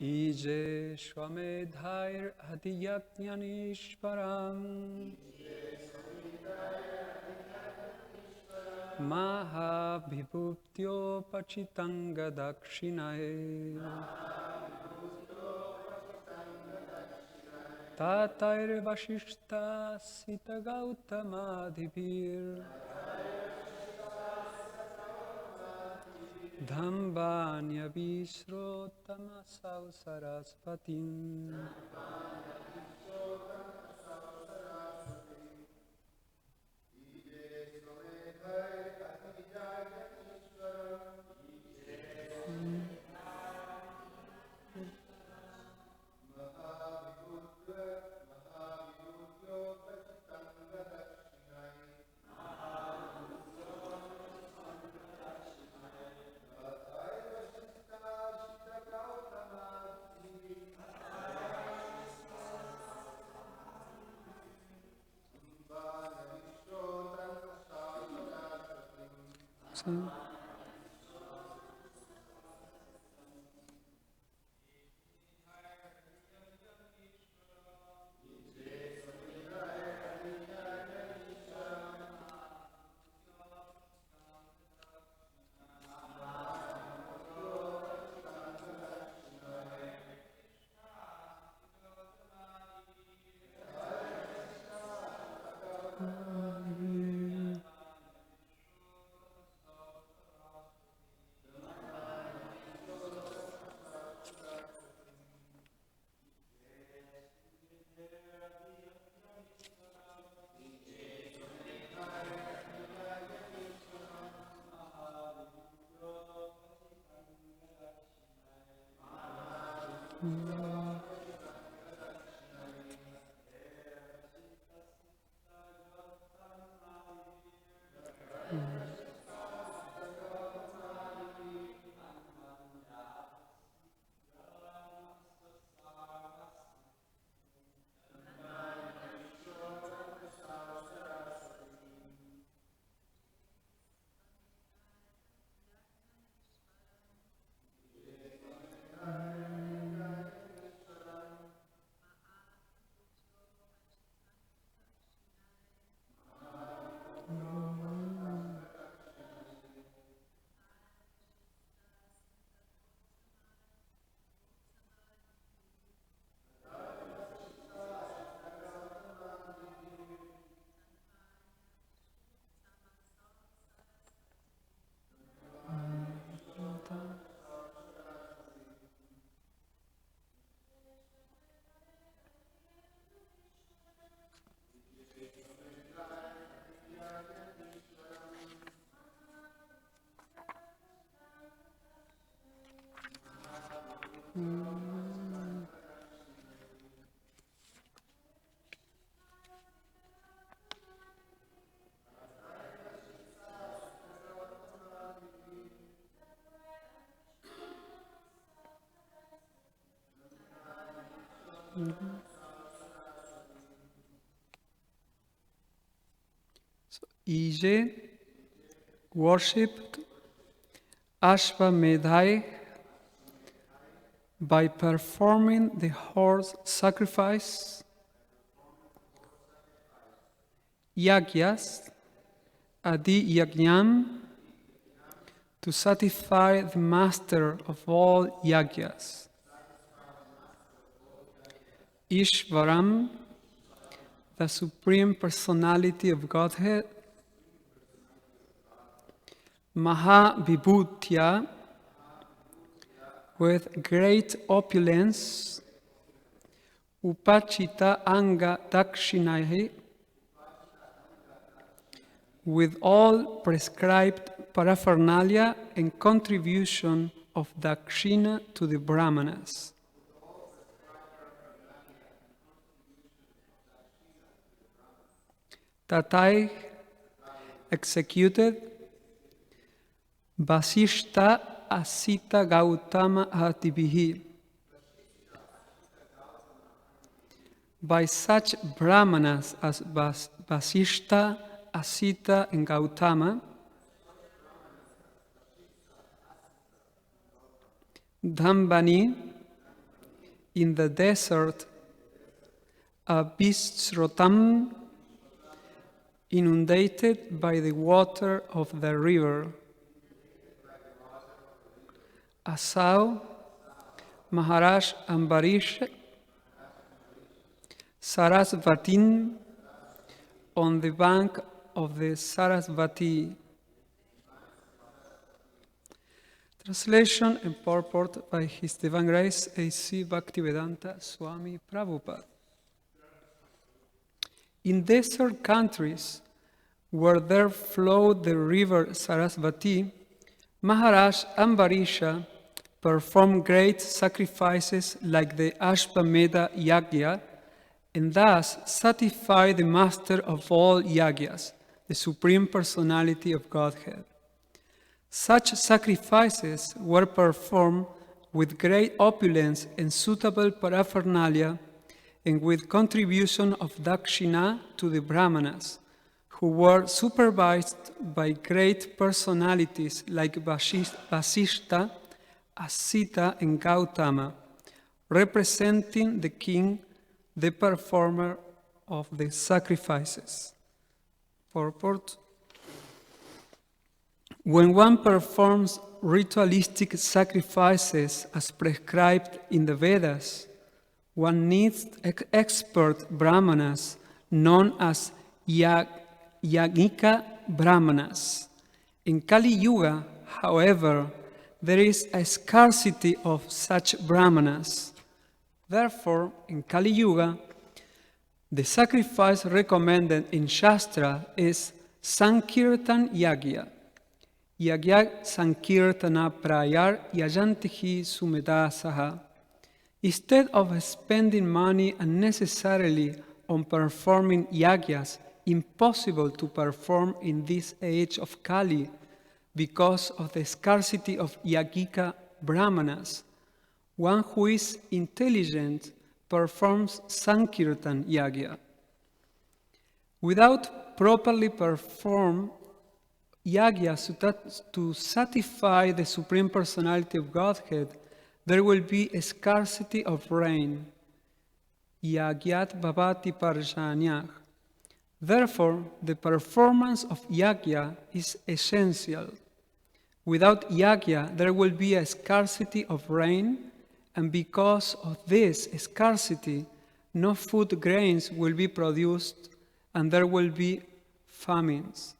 Ije Shwamedhair Hadiyajnanishparam Mahabhibhutyo Pachitanga Dakshinae Tatair Vashishta Sita Gautamadhibhir Dhambanya Vishrotama Sarasvatim. So Ije worshipped Ashvamedhai by performing the horse sacrifice, yagyas, adi yagyam, to satisfy the master of all yagyas, Ishvaram, the Supreme Personality of Godhead, Mahavibhutya, with great opulence, Upachita Anga Dakshinahi, with all prescribed paraphernalia and contribution of Dakshina to the Brahmanas. Tatai executed Vasishta Asita Gautama Atibihi. By such Brahmanas as Vasishta, Asita, and Gautama, Dhambani, in the desert, Abhisrotam, inundated by the water of the river. Asau, Maharaj Ambarish, Sarasvatin, on the bank of the Sarasvati. Translation and purport by His Divine Grace A.C. Bhaktivedanta Swami Prabhupada. In desert countries, where there flowed the river Sarasvati, Maharaj Ambarisha performed great sacrifices like the Ashvamedha Yagya, and thus satisfied the master of all yagyas, the Supreme Personality of Godhead. Such sacrifices were performed with great opulence and suitable paraphernalia, and with contribution of dakshina to the brahmanas, who were supervised by great personalities like Vasishta, Asita, and Gautama, representing the king, the performer of the sacrifices. Purport: when one performs ritualistic sacrifices as prescribed in the Vedas, one needs expert brahmanas known as Yagnika brahmanas. In Kali Yuga, however, there is a scarcity of such brahmanas. Therefore, in Kali Yuga, the sacrifice recommended in Shastra is Sankirtan Yagya. Yagya Sankirtana Prayar Yajantihi Sumedasaha. Instead of spending money unnecessarily on performing yagyas impossible to perform in this age of Kali because of the scarcity of Yagika brahmanas, one who is intelligent performs Sankirtan Yagya. Without properly performed yagyas to satisfy the Supreme Personality of Godhead, there will be a scarcity of rain. Yagyat bhavati parjanyah. Therefore, the performance of yagya is essential. Without yagya, there will be a scarcity of rain, and because of this scarcity, no food grains will be produced, and there will be famines.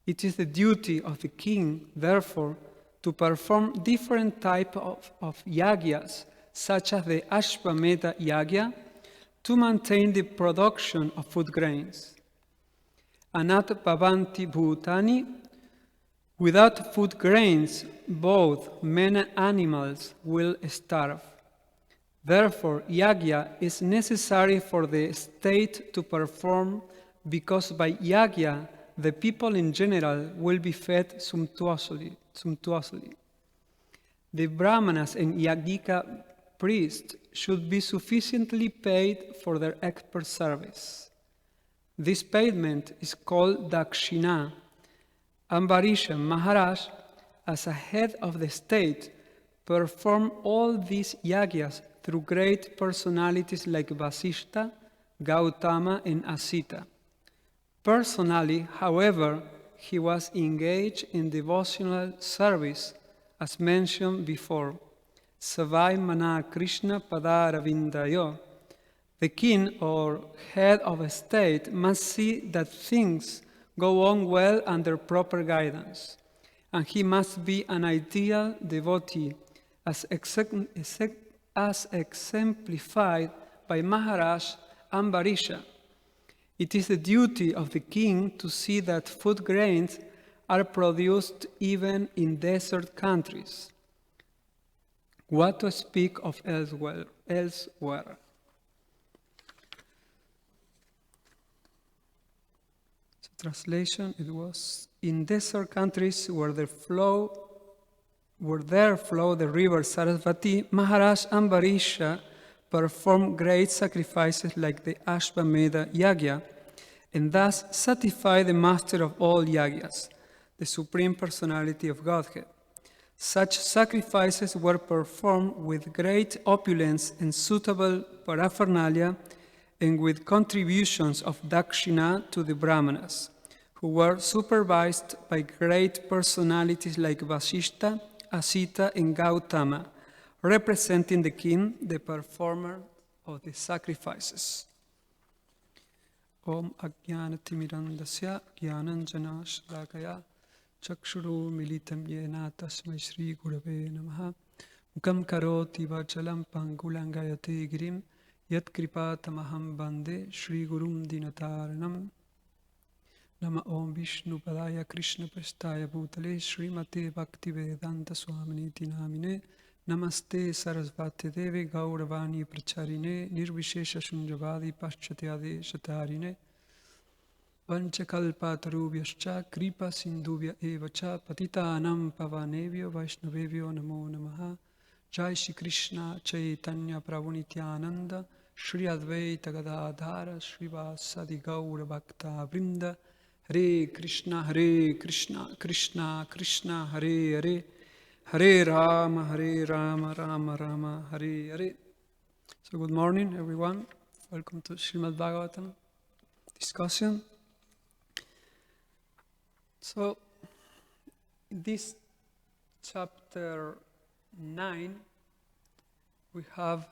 It is the duty of the king, therefore, to perform different types of yagyas, such as the Ashvamedha Yagya, to maintain the production of food grains. Anat bhavanti bhutani, without food grains, both men and animals will starve. Therefore, yagya is necessary for the state to perform, because by yagya, the people in general will be fed sumptuously. The brahmanas and yagika priests should be sufficiently paid for their expert service. This payment is called dakshina. Ambarisha Maharaj, as a head of the state, performed all these yagyas through great personalities like Vasishta, Gautama, and Asita. Personally, however, he was engaged in devotional service, as mentioned before. Savai Mana Krishna Padaravindayo. The king or head of a state must see that things go on well under proper guidance, and he must be an ideal devotee, as exemplified by Maharaj Ambarisha. It is the duty of the king to see that food grains are produced even in desert countries. What to speak of elsewhere? So translation, it was, in desert countries where there flow the river Sarasvati, Maharaj Ambarisha performed great sacrifices like the Ashvamedha Yagya, and thus satisfied the master of all yagyas, the Supreme Personality of Godhead. Such sacrifices were performed with great opulence and suitable paraphernalia and with contributions of dakshina to the brahmanas, who were supervised by great personalities like Vasishta, Asita, and Gautama, representing the king, the performer of the sacrifices. Om Ajnanatimirandasya Jnananjana Shlakaya Chakshuru Militam Yena Tasmai Shri Gurave Namaha Mukam Karoti Vachalam Pangulangayate Girim Yat Kripatamaham Bande Shri Gurum Dinataranam Nama Om Vishnu Padaya Krishna Prestaya Bhutale Srimate Bhakti Vedanta Swaminiti Namine Namaste Sarasvati Devi Gauravani Pracharine Nirvishesha Shunjavadi Paschathyade Shatarine Vanchakalpatarubhyascha Kripa Sindhubhya Evacha Patitanam Pavanevyo Vaishnavevyo Namo Namaha Jai Shri Krishna Chaitanya Prabhu Nityananda Shri Advaita Gadadhara Shri Vasadi Gaura Bhakta Vrinda Hare Krishna Krishna Krishna Hare Hare Hare Rama Rama Rama Hare Hare. So good morning everyone. Welcome to Srimad Bhagavatam discussion. So in this chapter 9 we have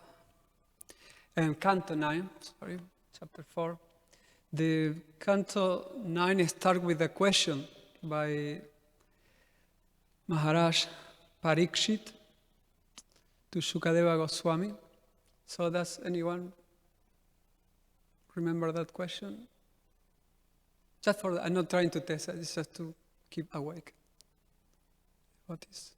Canto 9, chapter 4. The Canto 9 starts with a question by Maharaj Parikshit to Shukadeva Goswami. So does anyone remember that question? Just for I'm not trying to test it, it's just to keep awake. What is?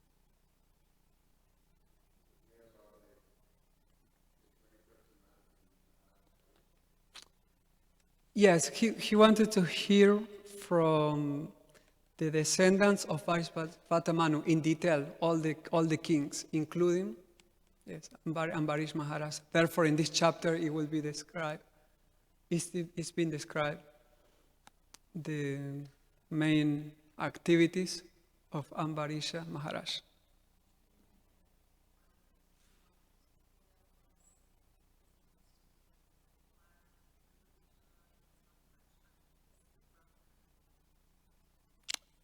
Yes, he wanted to hear from the descendants of Vaisvatamanu in detail, all the kings, including Ambarish Maharaj. Therefore, in this chapter, it will be described. It's been described the main activities of Ambarisha Maharaj.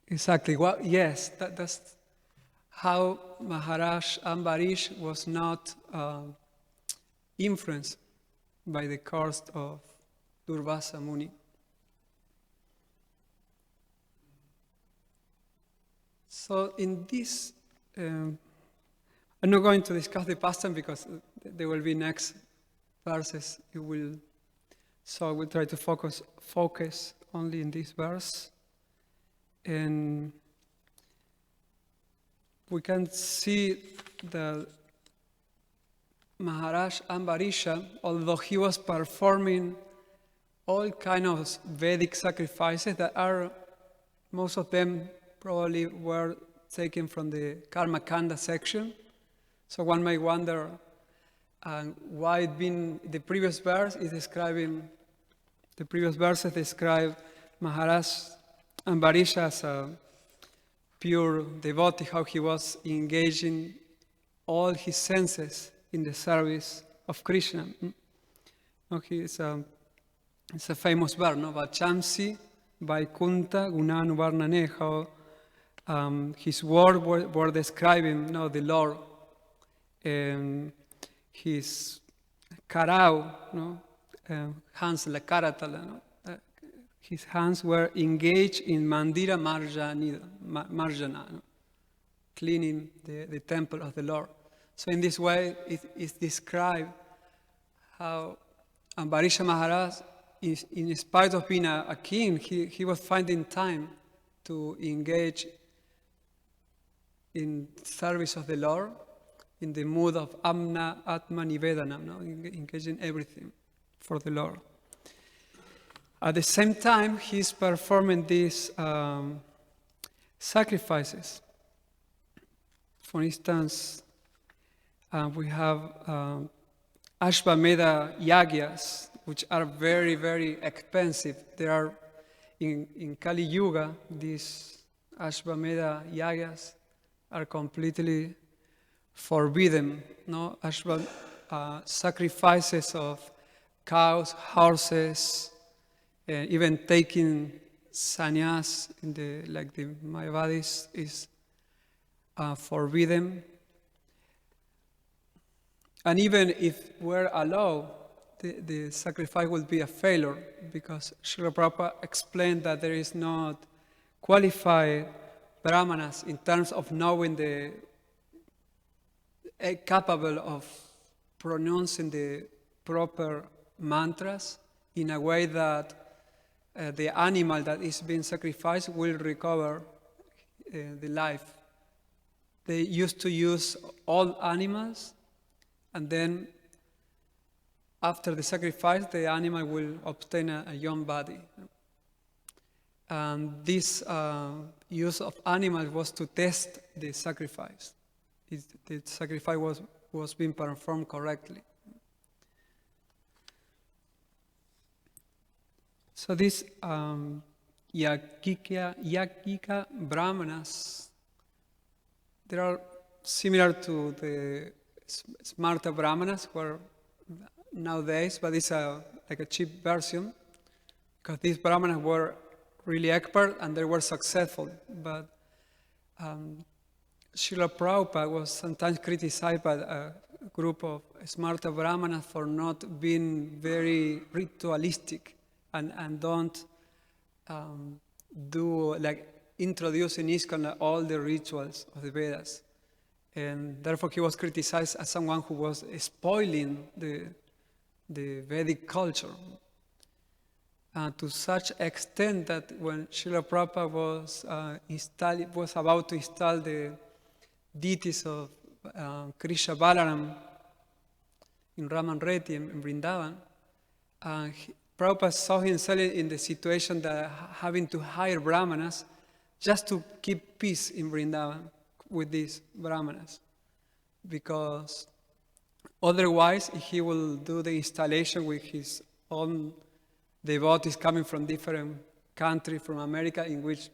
Exactly. Well, yes, that's how Maharaj Ambarish was not influenced by the course of Durvasa Muni. So in this, I'm not going to discuss the past time because there will be next verses. So I will try to focus only in this verse. And we can see that Maharaj Ambarisha, although he was performing all kinds of Vedic sacrifices that are, most of them probably were taken from the Karma Kanda section. So one may wonder why the previous verse is describing, the previous verses describe Maharaj Ambarish as a pure devotee, how he was engaging all his senses in the service of Krishna. It's a famous verse, no? Vachamsi Vaikunta Gunanu Varnane, how his words were describing the Lord, and his karau, hands la karatala, his hands were engaged in Mandira Marjana, cleaning the temple of the Lord. So in this way, it is described how Ambarisha Maharaj, in spite of being a king, he was finding time to engage in service of the Lord, in the mood of Amna Atma Nivedanam, engaging everything for the Lord. At the same time, he's performing these sacrifices. For instance, we have Ashvamedha Yagyas, which are very, very expensive. There are, in Kali Yuga, these Ashvamedha Yagyas are completely forbidden. No, sacrifices of cows, horses, even taking sannyas in the Mayavadis is forbidden. And even if we're allowed, the sacrifice will be a failure, because Srila Prabhupada explained that there is not qualified brahmanas in terms of knowing capable of pronouncing the proper mantras in a way that the animal that is being sacrificed will recover the life. They used to use all animals, and then after the sacrifice, the animal will obtain a young body. And this use of animals was to test the sacrifice. The sacrifice was being performed correctly. So these Yajnika Brahmanas, they are similar to the Smarta Brahmanas who are nowadays, but it's like a cheap version, because these Brahmanas were really expert and they were successful. But Srila Prabhupada was sometimes criticized by a group of Smarta Brahmanas for not being very ritualistic and don't introduce in ISKCON all the rituals of the Vedas. And therefore he was criticized as someone who was spoiling the Vedic culture. To such extent that when Srila Prabhupada was about to install the deities of Krishna Balaram in Raman Reti in Vrindavan, Prabhupada saw himself in the situation that having to hire brahmanas just to keep peace in Vrindavan with these brahmanas, because otherwise he will do the installation with his own devotees coming from different countries, from America, in which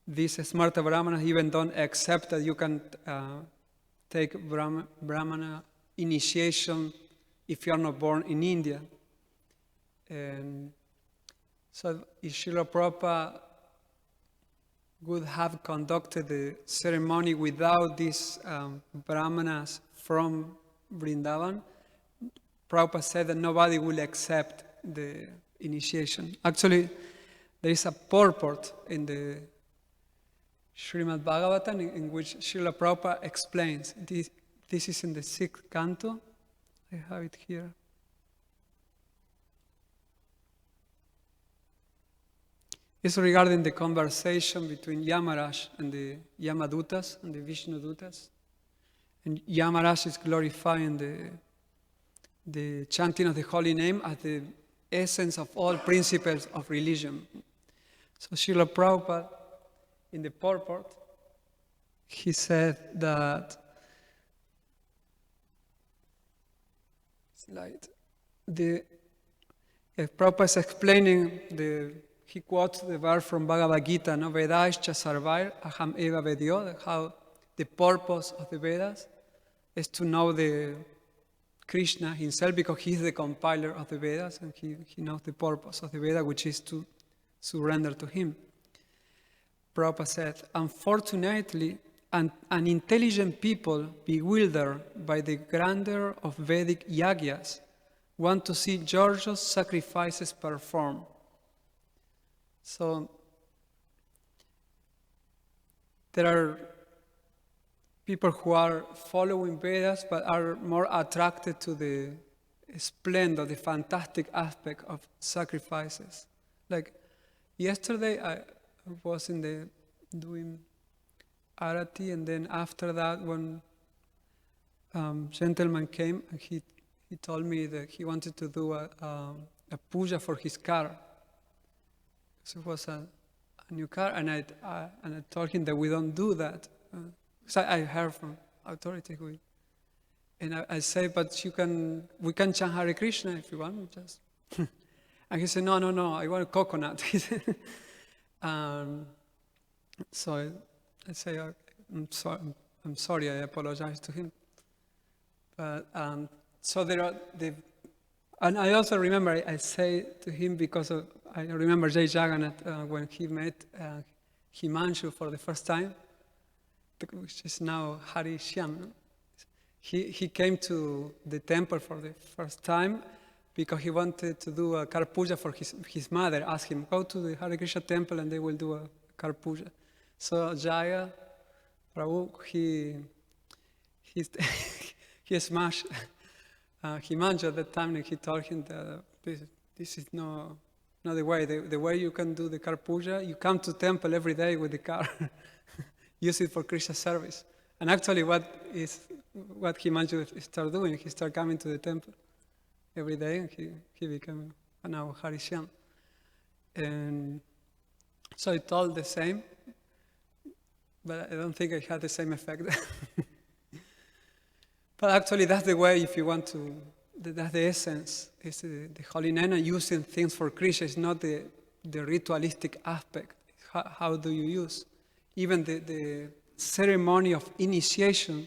these Smarta Brahmanas even don't accept that you can take Brahmana initiation if you are not born in India. And so Srila Prabhupada would have conducted the ceremony without these brahmanas from Vrindavan, Prabhupada said that nobody will accept the initiation. Actually, there is a purport in the Srimad Bhagavatam in which Srila Prabhupada explains. This is in the 6th canto. I have it here. It's regarding the conversation between Yamaraj and the Yamadutas and the Vishnudutas. And Yamaraj is glorifying the chanting of the holy name as the essence of all principles of religion. So Srila Prabhupada, in the purport, he said that Prabhupada is explaining he quotes the verse from Bhagavad Gita, no Vedaischa sarvair aham eva vedyo, how the purpose of the Vedas is to know the Krishna himself, because he is the compiler of the Vedas and he knows the purpose of the Veda, which is to surrender to him. Prabhupada said, unfortunately, an intelligent people bewildered by the grandeur of Vedic yagyas want to see gorgeous sacrifices performed. So there are people who are following Vedas but are more attracted to the splendor, the fantastic aspect of sacrifices. Like yesterday I was doing arati, and then after that one gentleman came and he told me that he wanted to do a puja for his car. So it was a new car, and I told him that we don't do that. So I heard from authority, and I say, but we can chant Hare Krishna if you want, just. And he said, no, I want a coconut. So I say, I'm sorry, I apologize to him. But so there are and I also remember I say to him because I remember Jay Jagannath when he met Himanshu for the first time, which is now Hari Shyam. He came to the temple for the first time because he wanted to do a Kar Puja for his mother. Asked him, go to the Hare Krishna temple and they will do a Kar Puja. So Jaya Prabhu, he smashed Himanshu at that time, and he told him that this is not the way. The way you can do the Kar Puja, you come to temple every day with the car, use it for Krishna service. And actually what Himanshu started doing, he started coming to the temple every day, and he became now Harishyam. And so it's all the same, but I don't think it had the same effect. But actually that's the way, if you want to, that's the essence. It's the Holy Nana using things for Krishna. It's not the ritualistic aspect. How do you use? Even the ceremony of initiation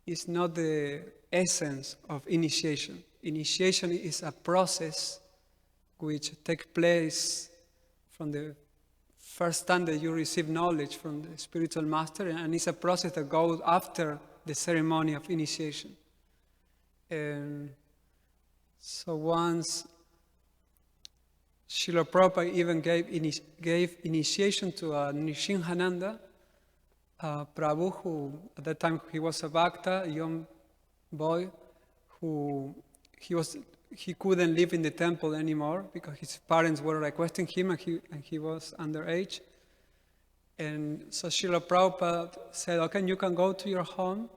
is not the essence of initiation. Initiation is a process which takes place from the first time that you receive knowledge from the spiritual master, and it's a process that goes after the ceremony of initiation. And so once Srila Prabhupada even gave initiation to Nrsimhananda Prabhu, who at that time he was a bhakta, a young boy, who he couldn't live in the temple anymore because his parents were requesting him, and he was underage. And so Srila Prabhupada said, okay, you can go to your home.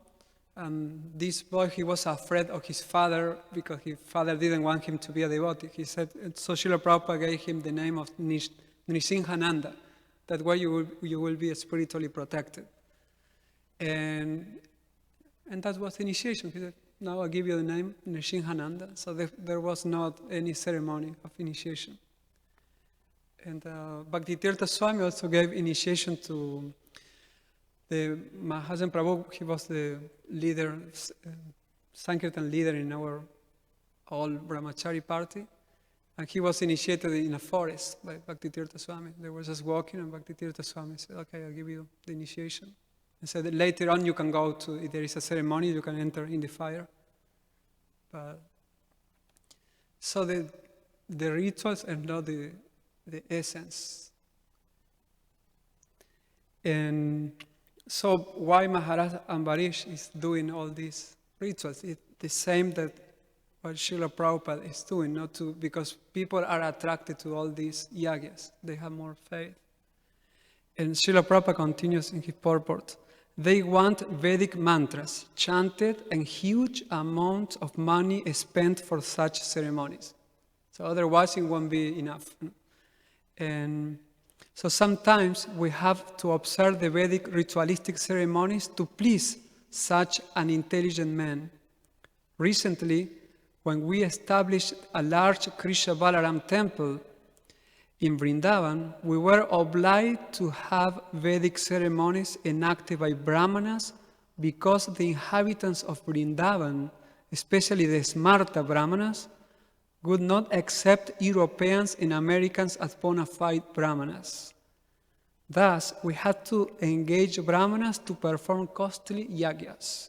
And this boy, he was afraid of his father because his father didn't want him to be a devotee. He said, so Srila Prabhupada gave him the name of Nrsimhananda. That way you will be spiritually protected. And that was initiation. He said, now I give you the name Nrsimhananda. So there was not any ceremony of initiation. And Bhaktitirtha Swami also gave initiation to the Mahajan Prabhu. He was the leader, Sankirtan leader in our all Brahmachari party. And he was initiated in a forest by Bhaktitirtha Swami. They were just walking, and Bhaktitirtha Swami said, okay, I'll give you the initiation. And said that later on you can go to, if there is a ceremony, you can enter in the fire. But so the rituals are not the essence. And so why Maharaj Ambarish is doing all these rituals? It's the same that what Srila Prabhupada is doing, because people are attracted to all these yagyas. They have more faith. And Srila Prabhupada continues in his purport. They want Vedic mantras chanted and huge amounts of money spent for such ceremonies. So otherwise it won't be enough. And so sometimes we have to observe the Vedic ritualistic ceremonies to please such an intelligent man. Recently, when we established a large Krishna Balaram temple in Vrindavan, we were obliged to have Vedic ceremonies enacted by Brahmanas because the inhabitants of Vrindavan, especially the Smarta Brahmanas, would not accept Europeans and Americans as bona fide Brahmanas. Thus, we had to engage Brahmanas to perform costly yagyas.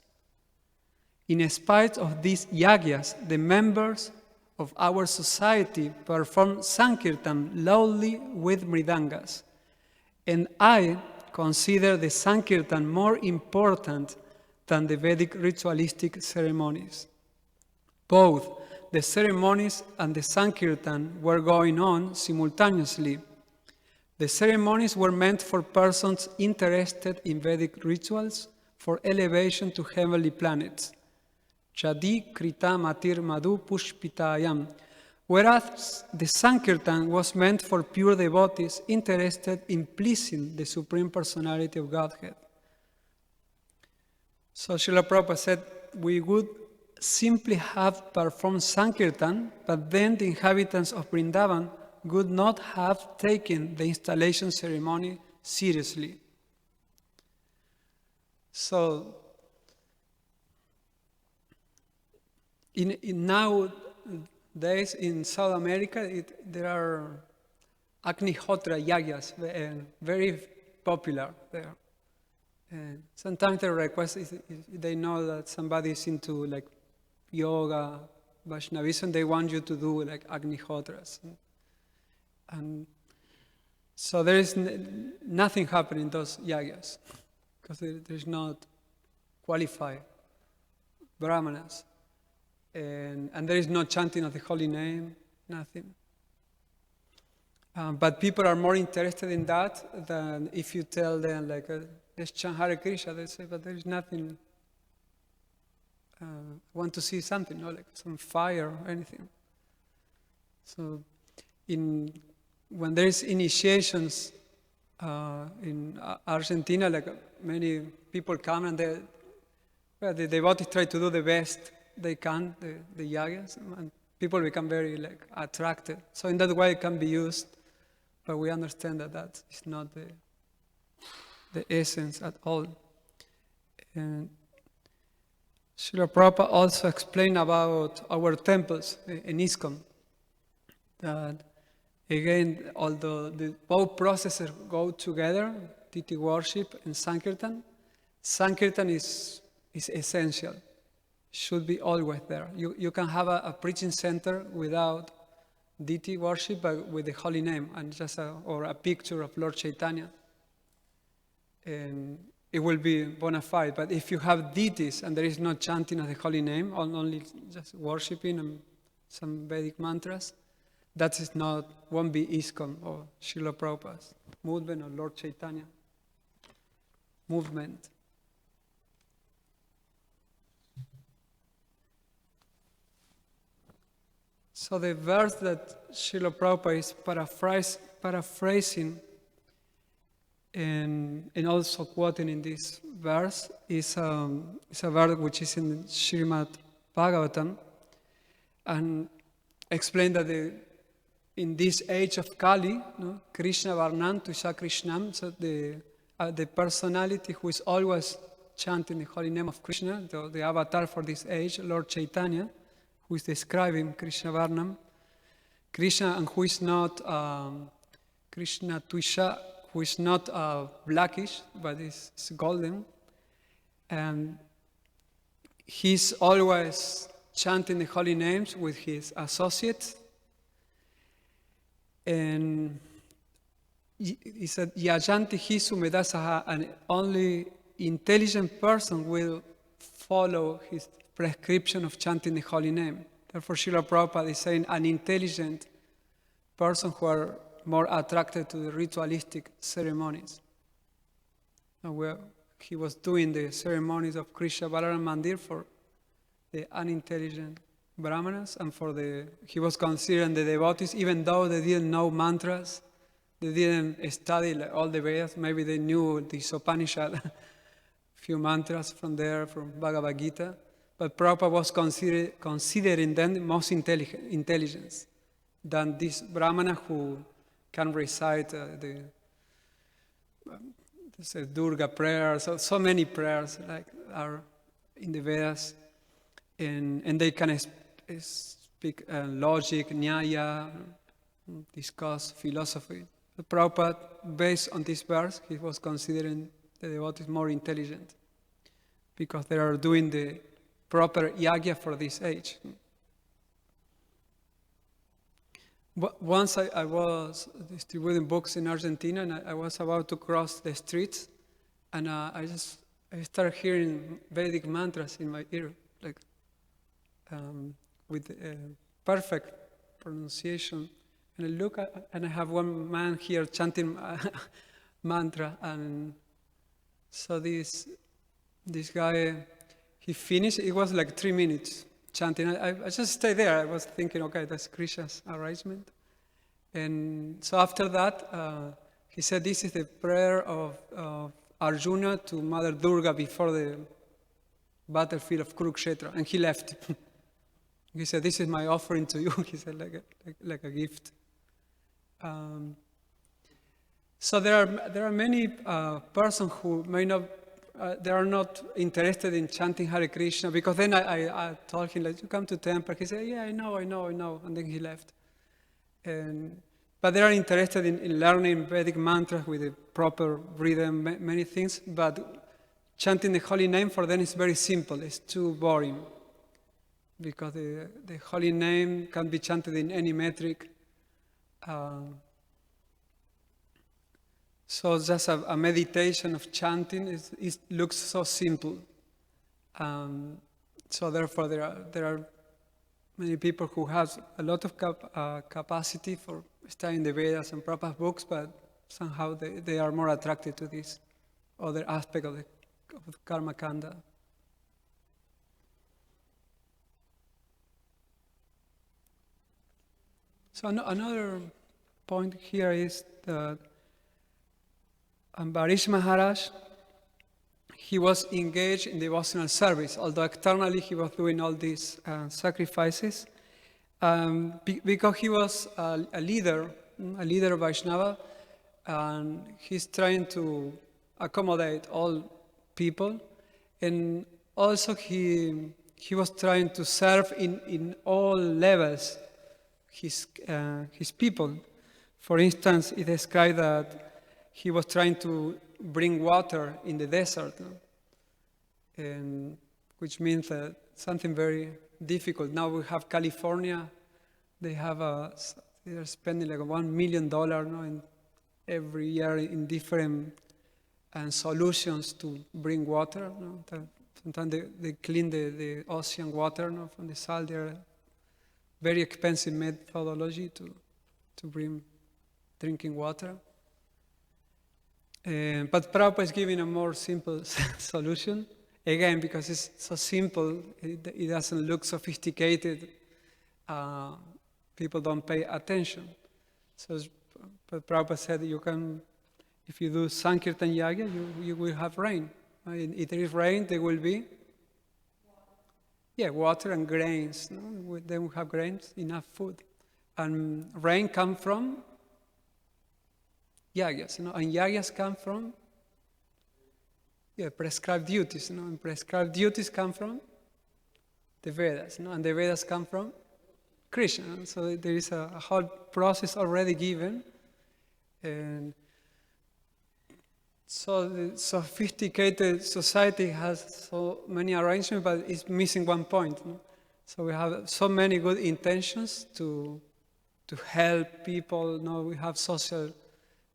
In spite of these yagyas, the members of our society perform Sankirtan loudly with mridangas, and I consider the Sankirtan more important than the Vedic ritualistic ceremonies. Both the ceremonies and the Sankirtan were going on simultaneously. The ceremonies were meant for persons interested in Vedic rituals for elevation to heavenly planets. Chadi Krita Matir Madhu Pushpitayam. Whereas the Sankirtan was meant for pure devotees interested in pleasing the Supreme Personality of Godhead. So Srila Prabhupada said, we would simply have performed Sankirtan, but then the inhabitants of Vrindavan would not have taken the installation ceremony seriously. So in nowadays in South America, there are Agnihotra yagyas, very popular there. And sometimes the request is they know that somebody is into like yoga, Vaishnavism, they want you to do like Agnihotras. And so there is nothing happening in those yagyas because there's not qualified brahmanas. And there is no chanting of the holy name, nothing. But people are more interested in that than if you tell them, like, let's chant Hare Krishna. They say, but there is nothing. I want to see something, like some fire or anything. So when there is initiations in Argentina, like many people come and the devotees try to do the best they can, the yagas, and people become very attracted. So in that way it can be used, but we understand that is not the essence at all. And Srila Prabhupada also explained about our temples in ISKCON, that again, although both processes go together, deity worship and Sankirtan is essential, should be always there. You can have a preaching center without deity worship, but with the holy name and just or a picture of Lord Chaitanya. And it will be bona fide. But if you have deities and there is no chanting of the holy name, only just worshiping and some Vedic mantras, that won't be ISKCON or Srila Prabhupada's movement or Lord Chaitanya movement. So the verse that Srila Prabhupada is paraphrasing and also quoting in this verse is a verse which is in Srimad Bhagavatam, and explain that in this age of Kali, Krishna Varnam Tuisha Krishnam, so the personality who is always chanting the holy name of Krishna, the avatar for this age, Lord Chaitanya, who is describing Krishna Varnam, Krishna, and who is not Krishna Tuisha, who is not blackish, but is golden. And he's always chanting the holy names with his associates. And he said, Yajanti hisu medasaha, an only intelligent person will follow his prescription of chanting the holy name. Therefore, Srila Prabhupada is saying an intelligent person who are more attracted to the ritualistic ceremonies. And he was doing the ceremonies of Krishna Balaram Mandir for the unintelligent brahmanas, and he was considering the devotees, even though they didn't know mantras, they didn't study all the Vedas, maybe they knew the Upanishad, few mantras from Bhagavad Gita, but Prabhupada was considering them the most intelligence than this brahmana who can recite the Durga prayers, so many prayers are in the Vedas, and they can speak logic, nyaya, discuss philosophy. The Prabhupada, based on this verse, he was considering the devotees more intelligent because they are doing the proper yagya for this age. Once I was distributing books in Argentina, and I was about to cross the streets, and I started hearing Vedic mantras in my ear, with perfect pronunciation. And I look and I have one man here chanting mantra, and so this guy, he finished. It was like 3 minutes chanting. I just stayed there. I was thinking, okay, that's Krishna's arrangement. And so after that, he said, this is the prayer of Arjuna to Mother Durga before the battlefield of Kurukshetra, and he left. He said, this is my offering to you. He said, like a gift. So there are many persons who may not they are not interested in chanting Hare Krishna, because then I told him, like, you come to temple. He said, yeah, I know, and then he left. But they are interested in learning Vedic mantras with the proper rhythm, many things, but chanting the holy name for them is very simple. It's too boring, because the holy name can be chanted in any metric. So just a meditation of chanting it looks so simple. So therefore there are many people who have a lot of capacity for studying the Vedas and Prabhupada's books, but somehow they are more attracted to this other aspect of the Karma Kanda. So another point here is that Ambarish Maharaj, he was engaged in devotional service, although externally he was doing all these sacrifices, because he was a leader of Vaishnava, and he's trying to accommodate all people, and also he was trying to serve in all levels his people. For instance, it described that he was trying to bring water in the desert, and which means that something very difficult. Now we have California; they are spending like $1 million every year in different solutions to bring water. Sometimes they clean the ocean water from the salt. They're very expensive methodology to bring drinking water. But Prabhupada is giving a more simple solution. Again, because it's so simple, it doesn't look sophisticated. People don't pay attention. So but Prabhupada said you can, if you do Sankirtan Yagya, you will have rain. If there is rain, there will be water and grains. Then we have grains, enough food. And rain comes from yagyas, and yagyas come from prescribed duties, and prescribed duties come from the Vedas, and the Vedas come from Krishna. So there is a whole process already given, and so the sophisticated society has so many arrangements, but it's missing one point. So we have so many good intentions to help people. We have social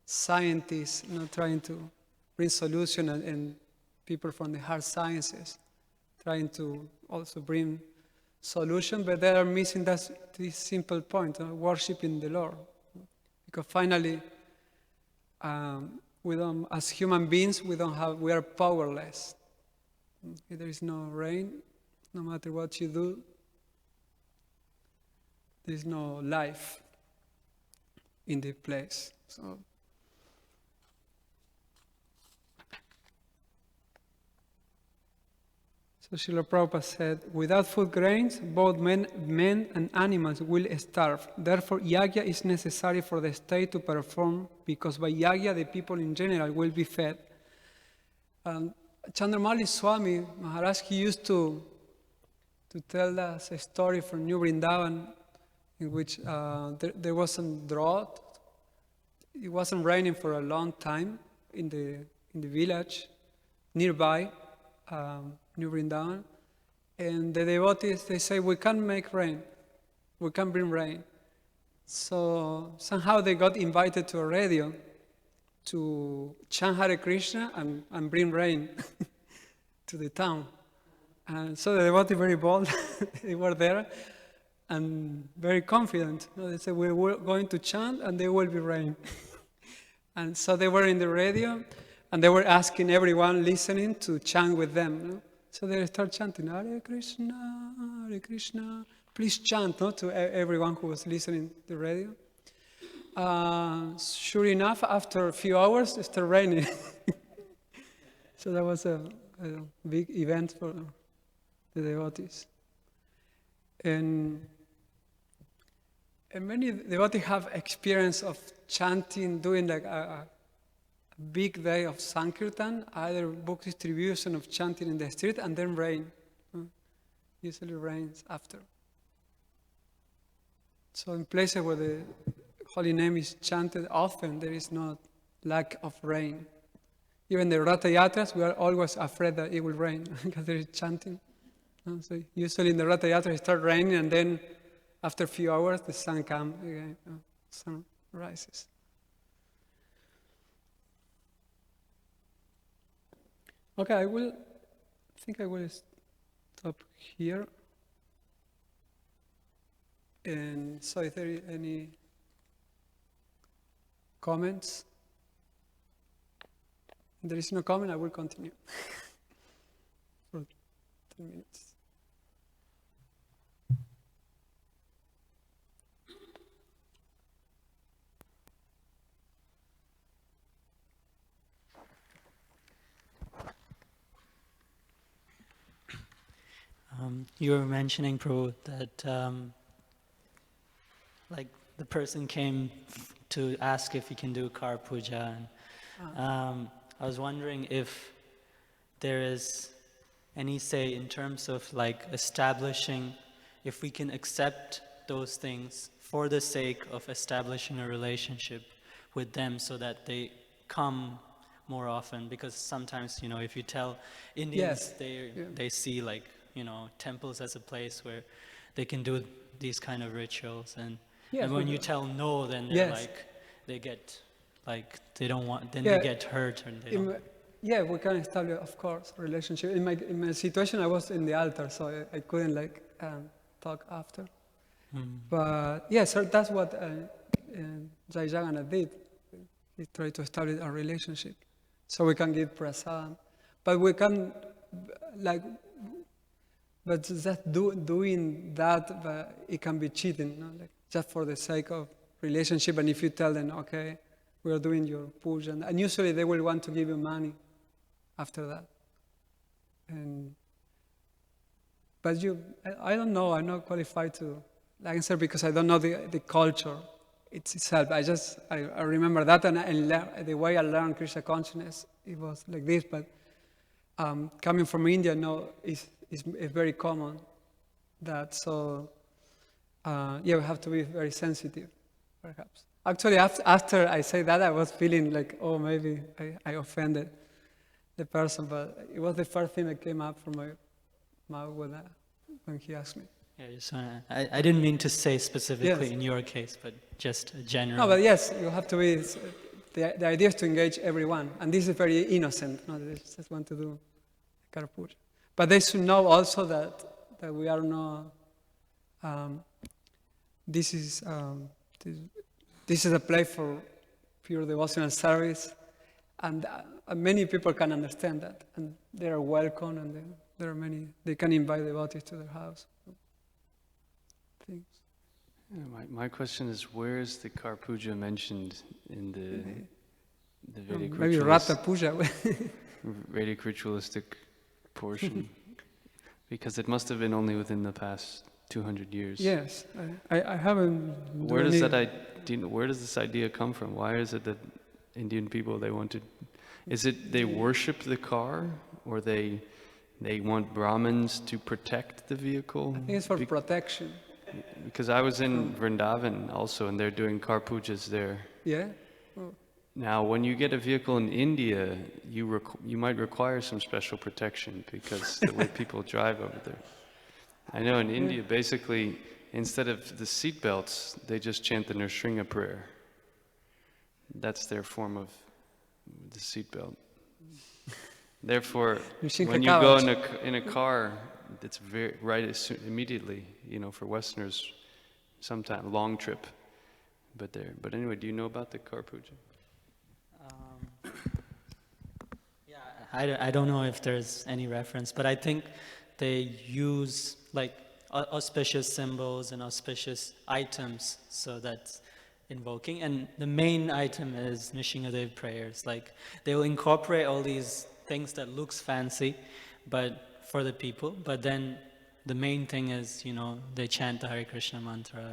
scientists trying to bring solution, and people from the hard sciences trying to also bring solution, but they are missing this simple point, worshiping the Lord. Because finally, we don't, as human beings, we are powerless. If there is no rain, no matter what you do, there is no life in the place. So Srila Prabhupada said, without food grains, both men and animals will starve. Therefore, yagya is necessary for the state to perform, because by yagya, the people in general will be fed. Chandramauli Swami Maharaj, he used to tell us a story from New Vrindavan, in which there was a drought. It wasn't raining for a long time in the village nearby, New Vrindavan, and the devotees, they say, we can't make rain, we can't bring rain. So somehow they got invited to a radio to chant Hare Krishna and bring rain to the town. And so the devotees, very bold, they were there and very confident. They said, we're going to chant and there will be rain. And so they were in the radio, and they were asking everyone listening to chant with them. So they start chanting, Hare Krishna, please chant to everyone who was listening to the radio. Sure enough, after a few hours, it started raining. So that was a big event for the devotees. And many devotees have experience of chanting, doing like a big day of Sankirtan, either book distribution of chanting in the street, and then rain. Usually rains after. So in places where the holy name is chanted often, there is no lack of rain. Even the Ratha Yatras, we are always afraid that it will rain because there is chanting. So usually in the Ratha Yatra, it starts raining, and then after a few hours, the sun comes again, sun rises. Okay, I think I will stop here. And so if there are any comments? If there is no comment, I will continue for 10 minutes. You were mentioning, Prabhu, that like the person came to ask if he can do car puja. And, I was wondering if there is any say in terms of like establishing, if we can accept those things for the sake of establishing a relationship with them so that they come more often. Because sometimes, if you tell Indians, they see like, temples as a place where they can do these kind of rituals, and when you tell no, then they're like, they get like, they don't want, then they get hurt, and they don't. Yeah, we can establish, of course, a relationship. In my situation, I was in the altar, so I couldn't talk after. But so that's what Jai Jagannath did. He tried to establish a relationship, so we can give prasad, but we can but just doing that, but it can be cheating, just for the sake of relationship. And if you tell them, okay, we are doing your puja, and usually they will want to give you money after that. But I don't know. I'm not qualified to answer because I don't know the culture itself. I remember that, and the way I learned Krishna consciousness, it was like this. But coming from India, it's very common that. So we have to be very sensitive, perhaps. Actually, after I say that, I was feeling like, oh, maybe I offended the person, but it was the first thing that came up from my mouth when he asked me. Yeah, I didn't mean to say specifically in your case, but just general. No, but yes, you have to be. The idea is to engage everyone, and this is very innocent. They just want to do Karpuja. But they should know also that we are not. This is a place for pure devotional service, and many people can understand that, and they are welcome, and there are many. They can invite devotees to their house. Things. Yeah, my question is, where is the car puja mentioned in the Vedic maybe Ratha Puja. Vedic ritualistic portion? Because it must have been only within the past 200 years. Yes, I haven't. Where does this idea come from? Why is it that Indian people, is it they worship the car, or they want Brahmins to protect the vehicle? I think it's for protection. Because I was in Vrindavan also, and they're doing car pujas there. Yeah. Oh. Now, when you get a vehicle in India, you might require some special protection because the way people drive over there. I know in India, basically, instead of the seat belts, they just chant the Nrsimha prayer. That's their form of the seat belt. Therefore, when you go in a car, it's very immediately. For Westerners, sometime long trip. But anyway, do you know about the car puja? I don't know if there's any reference, but I think they use like auspicious symbols and auspicious items, so that's invoking. And the main item is Nrsimhadev prayers. Like they will incorporate all these things that looks fancy, but for the people. But then the main thing is, they chant the Hare Krishna mantra,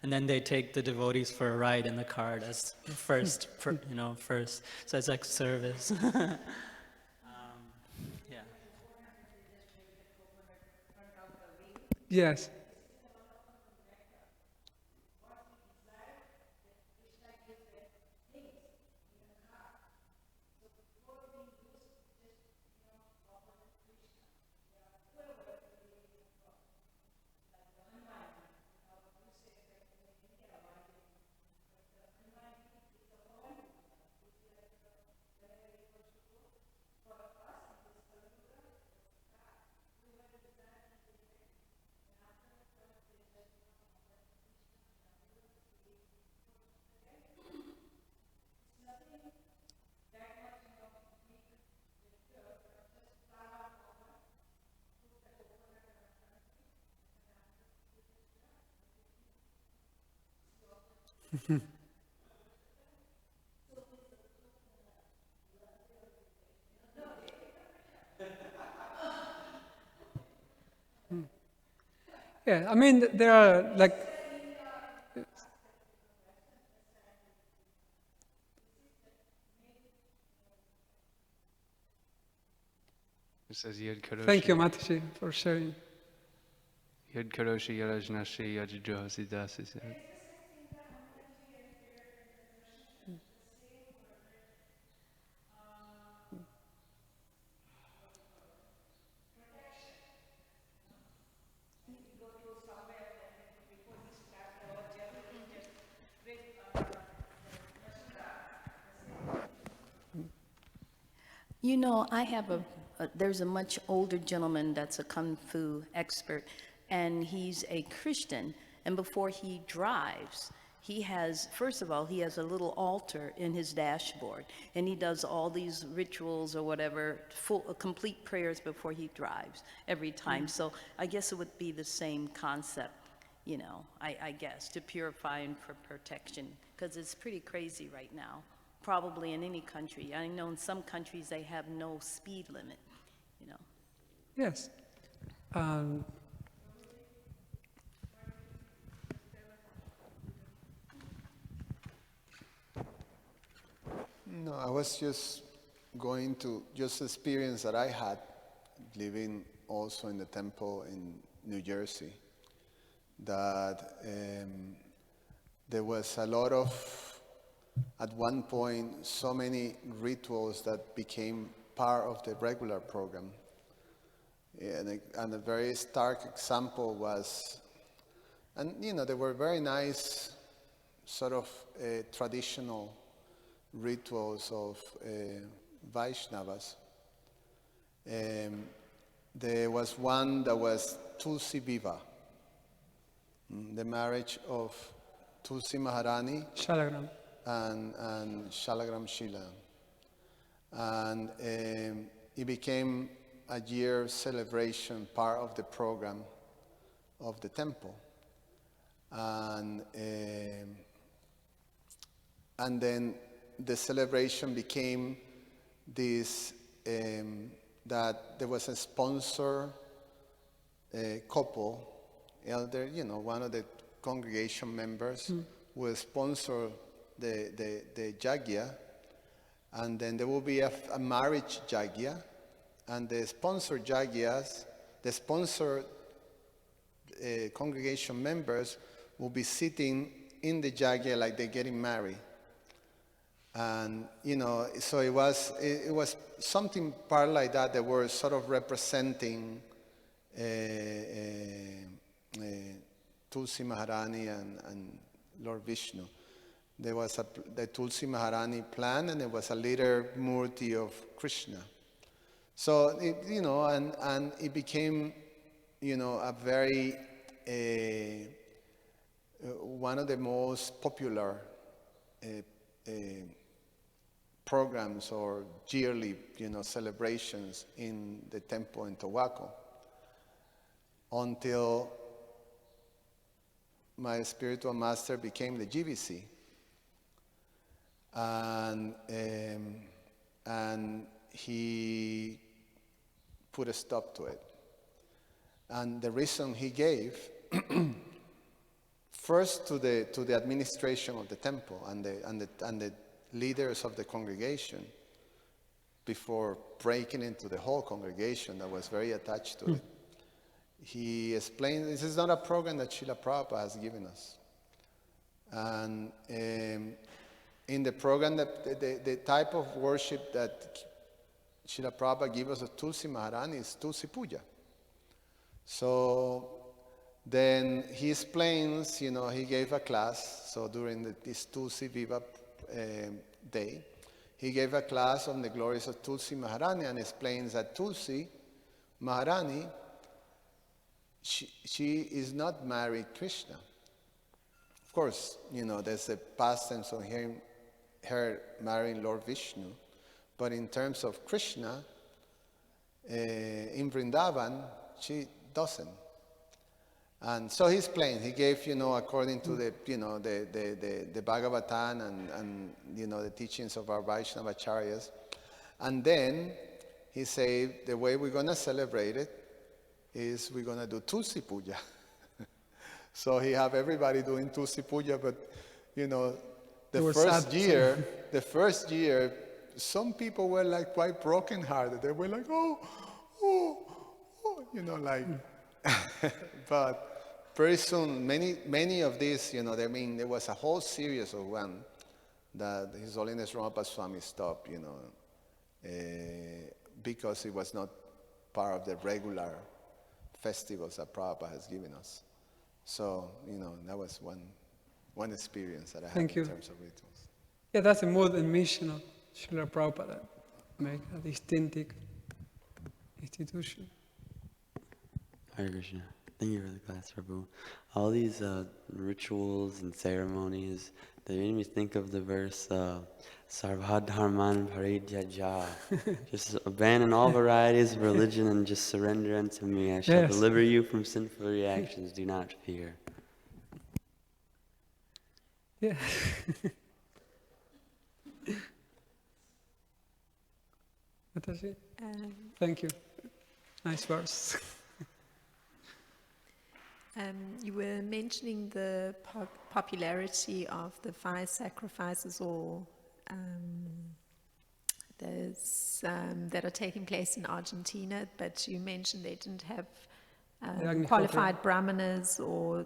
and then they take the devotees for a ride in the cart as first. So it's like service. Yeah. Yes. Yeah, I mean, there are like, It says Yad thank you, Karoshi. Mataji, for sharing. Yad Karoshi Yarajnashi Yajidrohasi Dasi. I have there's a much older gentleman that's a Kung Fu expert, and he's a Christian. And before he drives, first of all, he has a little altar in his dashboard, and he does all these rituals or whatever, complete prayers before he drives every time. So I guess it would be the same concept, I guess, to purify and for protection, because it's pretty crazy right now. Probably in any country. I know in some countries they have no speed limit, Yes. Um, No, I was just going to just experience that I had living also in the temple in New Jersey, that there was a lot of, at one point, so many rituals that became part of the regular program. And a very stark example was, and they were very nice sort of traditional rituals of Vaishnavas. There was one that was Tulsi Viva, the marriage of Tulsi Maharani Shalagram. and Shalagram Shila. And it became a year celebration, part of the program of the temple. And then the celebration became this, that there was a sponsor couple, elder, one of the congregation members will sponsor the yagya, and then there will be a marriage yagya, and the sponsored yagyas, the sponsored congregation members will be sitting in the yagya like they're getting married. And, so it was something part like that that were sort of representing Tulsi Maharani and Lord Vishnu. There was the Tulsi Maharani plan, and there was a later Murti of Krishna. So, and it became, a very, one of the most popular programs or yearly, celebrations in the temple in Tobacco, until my spiritual master became the GBC. And he put a stop to it. And the reason he gave, first to the administration of the temple and the leaders of the congregation, before breaking into the whole congregation that was very attached to it. He explained, this is not a program that Srila Prabhupada has given us. And in the program, the type of worship that Srila Prabhupada gave us at Tulsi Maharani is Tulsi Puja. So then he explains, he gave a class, so during this Tulsi Viva day, he gave a class on the glories of Tulsi Maharani and explains that Tulsi Maharani, she is not married Krishna. Of course, there's a past tense on her marrying Lord Vishnu, but in terms of Krishna, in Vrindavan, she doesn't. And so he explained, he gave, according to the Bhagavatam and the teachings of our Vaishnava Acharyas. And then he said, the way we're going to celebrate it is we're going to do Tulsi Puja. So he have everybody doing Tulsi Puja, but, the first year, some people were like quite brokenhearted. They were like, but very soon, many of these, there was a whole series of one that His Holiness Ramappa Swami stopped, because it was not part of the regular festivals that Prabhupada has given us. So, that was one experience that I had in terms of rituals. Yeah, that's the mood and mission of Srila Prabhupada, make a distinctive institution. Hare Krishna. Thank you for the class, Prabhu. All these rituals and ceremonies, they made me think of the verse, Sarvadharman Paridyaja. Just abandon all varieties of religion and just surrender unto me. I shall deliver you from sinful reactions. Do not fear. Yeah. Mataji? Thank you. Nice verse. You were mentioning the popularity of the fire sacrifices or those that are taking place in Argentina, but you mentioned they didn't have qualified brahmanas, or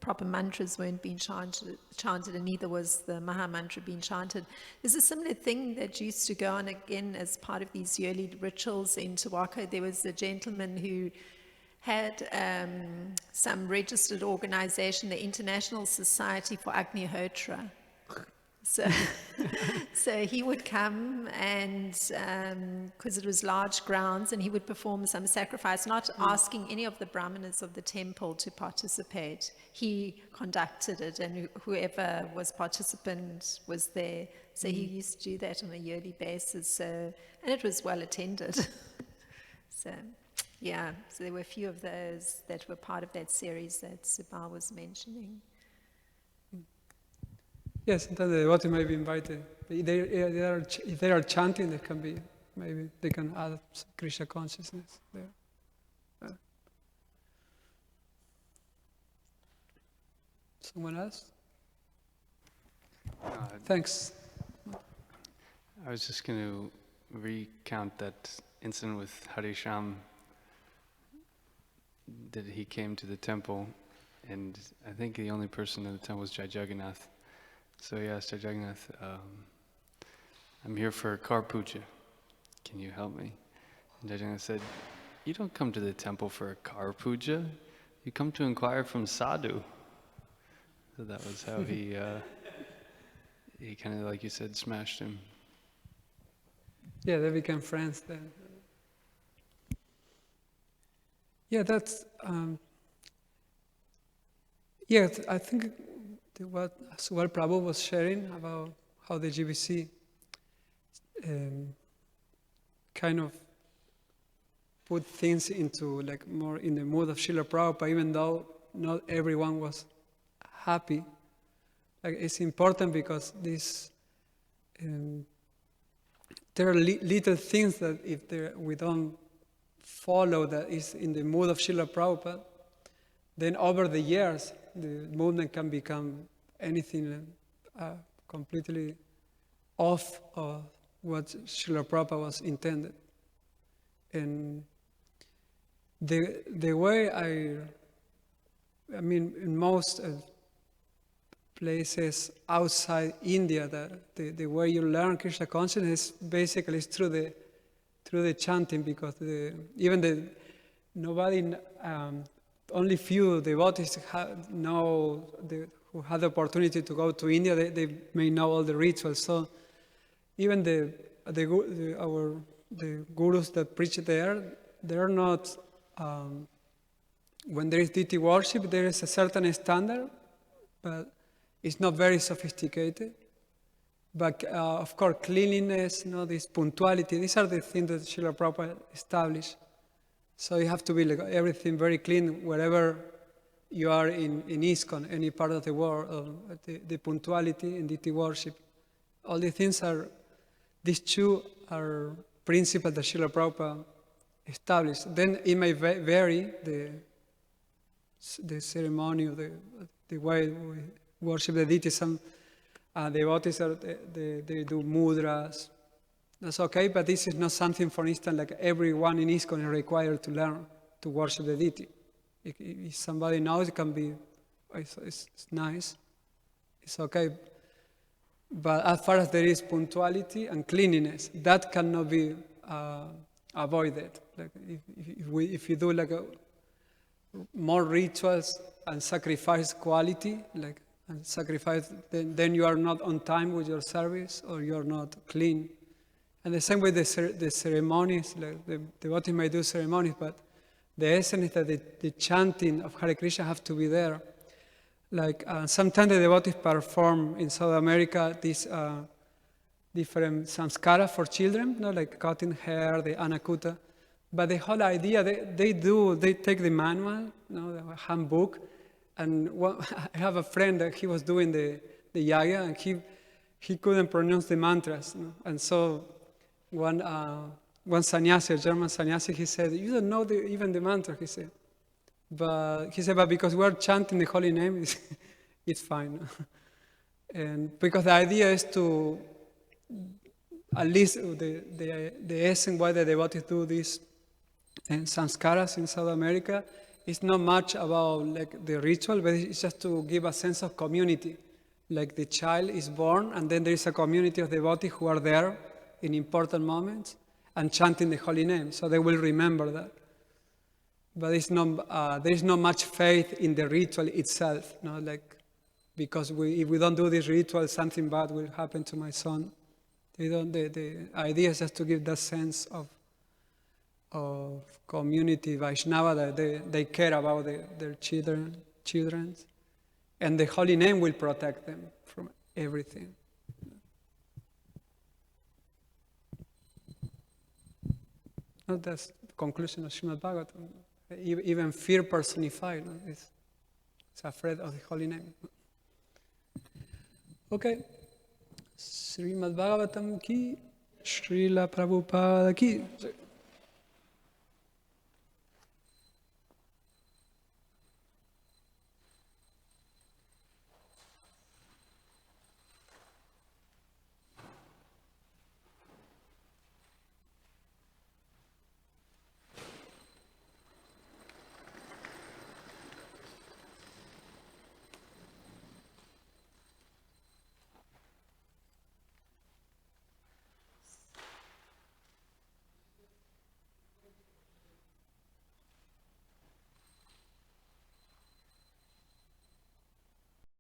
proper mantras weren't being chanted, and neither was the Maha Mantra being chanted. There's a similar thing that used to go on again as part of these yearly rituals in Tobacco. There was a gentleman who had some registered organization, the International Society for Agnihotra. So he would come and, because it was large grounds, and he would perform some sacrifice, not asking any of the brahmanas of the temple to participate. He conducted it, and whoever was participant was there. So he used to do that on a yearly basis, and it was well attended. So there were a few of those that were part of that series that Subal was mentioning. Yes, sometimes the devotee may be invited. If they are chanting, maybe they can add some Krishna consciousness there. Someone else? Thanks. I was just going to recount that incident with Harisham, that he came to the temple, and I think the only person in the temple was Jai Jagannath. So he asked Jai Jagannath, I'm here for car puja. Can you help me? And Jai Jagannath said, you don't come to the temple for a car puja. You come to inquire from sadhu. So that was how he kind of, like you said, smashed him. Yeah, they became friends then. Yeah, that's, I think what Subal Prabhu was sharing about how the GBC kind of put things into like more in the mood of Srila Prabhupada, even though not everyone was happy. Like it's important because this there are little things that if we don't follow that is in the mood of Srila Prabhupada, then over the years, the movement can become anything completely off of what Srila Prabhupada was intended. And the way I mean, in most places outside India, that the way you learn Krishna consciousness is basically through the chanting, because only few devotees who had the opportunity to go to India, they may know all the rituals. So even the gurus that preach there, they're not. When there is deity worship, there is a certain standard, but it's not very sophisticated. But of course, cleanliness, this punctuality, these are the things that Srila Prabhupada established. So you have to be like everything very clean wherever you are in ISKCON, any part of the world. The punctuality and deity worship, all these two are principles that Srila Prabhupada established. Then it may vary the ceremony of the way we worship the deity. Some devotees they do mudras. That's okay, but this is not something, for instance, like everyone in ISKCON is required to learn to worship the deity. If somebody knows, it can be, it's nice, it's okay. But as far as there is punctuality and cleanliness, that cannot be avoided. Like if you do like more rituals and sacrifice quality, and sacrifice, then you are not on time with your service, or you are not clean. And the same way the ceremonies, like the devotees may do ceremonies, but the essence is that the chanting of Hare Krishna have to be there. Like sometimes the devotees perform in South America these different samskaras for children, like cutting hair, the anakuta. But the whole idea, they take the manual, the handbook, and I have a friend that he was doing the yagya, and he couldn't pronounce the mantras, and so one sannyasi, a German sannyasi, he said, "You don't know even the mantra," he said. But because we're chanting the holy name, it's fine. And because the idea is to, at least the essence why the devotees do this and samskaras in South America, it's not much about like the ritual, but it's just to give a sense of community. Like the child is born, and then there is a community of devotees who are there in important moments and chanting the holy name, so they will remember that. But there is not much faith in the ritual itself, because if we don't do this ritual, something bad will happen to my son. The idea is just to give that sense of community, Vaishnava, that they care about their children, and the holy name will protect them from everything. That's the conclusion of Srimad Bhagavatam. Even fear personified is afraid of the holy name. Okay. Srimad Bhagavatam ki, Srila Prabhupada ki.